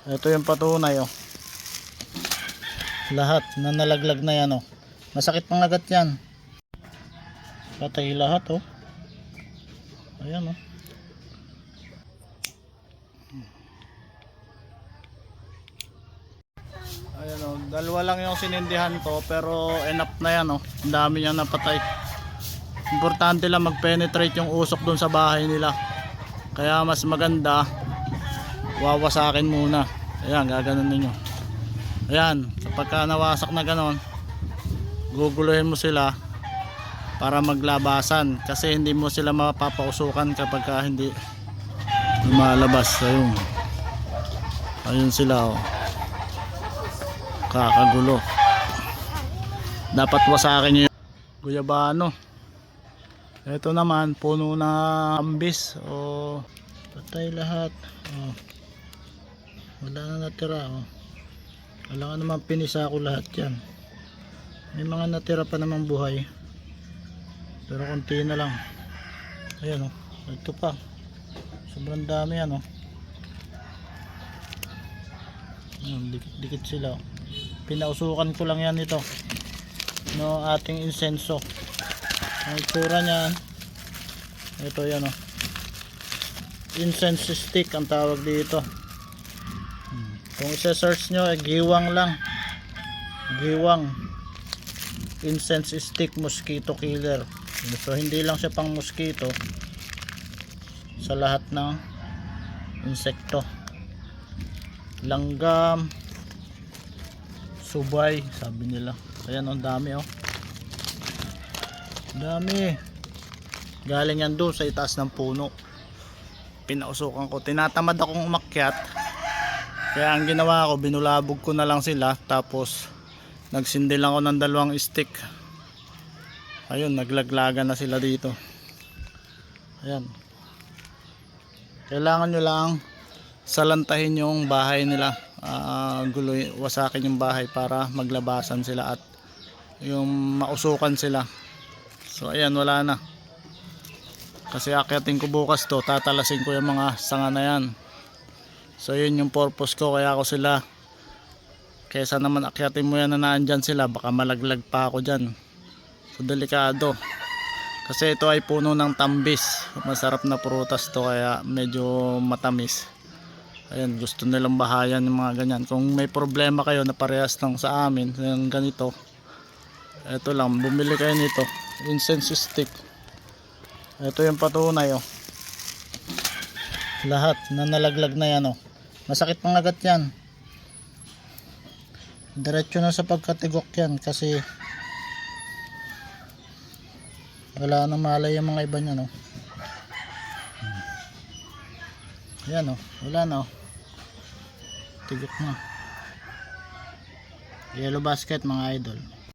Ito yung patunay oh. Lahat na nalaglag na yan oh. Masakit pang lagat yan. Patay lahat oh. Ayan oh. Ayan oh, dalawa lang yung sinindihan ko pero enough na yan oh. Ang dami niyang napatay. Importante lang mag-penetrate yung usok dun sa bahay nila. Kaya mas maganda wawasakin muna. Ayan, gaganon ninyo. Ayan, kapag nawasak na ganon, guguluhin mo sila para maglabasan. Kasi hindi mo sila mapapausukan kapag hindi lumalabas. Ayun. Ayun sila oh. Kakagulo. Dapat wasakin nyo yung guyabano. Ito naman puno na ambis oh. Patay lahat oh. Wala na natira oh. Wala ka naman, pinisa ko lahat yan. May mga natira pa namang buhay pero konti na lang. Ayan oh. Ito pa sobrang dami yan oh. Dikit sila oh. Pinausukan ko lang yan ito no ating insenso. Ang itsura niyan ito yan oh. Incense stick ang tawag dito. Kung isa-search nyo giwang lang, giwang incense stick mosquito killer. So hindi lang siya pang mosquito, sa lahat ng insekto, langgam, subay sabi nila. Ayan ang dami oh. Dami. Galing yan doon sa itaas ng puno. Pinausukan ko. Tinatamad akong umakyat. Kaya ang ginawa ko, binulabog ko na lang sila. Tapos nagsindi lang ako ng 2 stick. Ayun, naglaglagan na sila dito. Ayan. Kailangan nyo lang salantahin yung bahay nila. Wasakin yung bahay para maglabasan sila at yung mausukan sila. So ayan, wala na. Kasi akyatin ko bukas to, tatalasin ko yung mga sanga na yan. So yun yung purpose ko, kaya ako sila, kaysa naman akyatin mo yan na naandyan sila, baka malaglag pa ako dyan. So delikado. Kasi ito ay puno ng tambis. Masarap na prutas to, kaya medyo matamis. Ayan, gusto nilang bahayan yung mga ganyan. Kung may problema kayo na parehas lang sa amin, yung ganito, ito lang, bumili kayo nito, incense stick. Ito yung patunay oh. Lahat na nalaglag na yan oh. Masakit pang lagat yan. Diretso na sa pagkatigok yan kasi wala nang malay yung mga iba niyan oh. Yan oh, wala na oh. Tigok na. Yellow basket mga idol.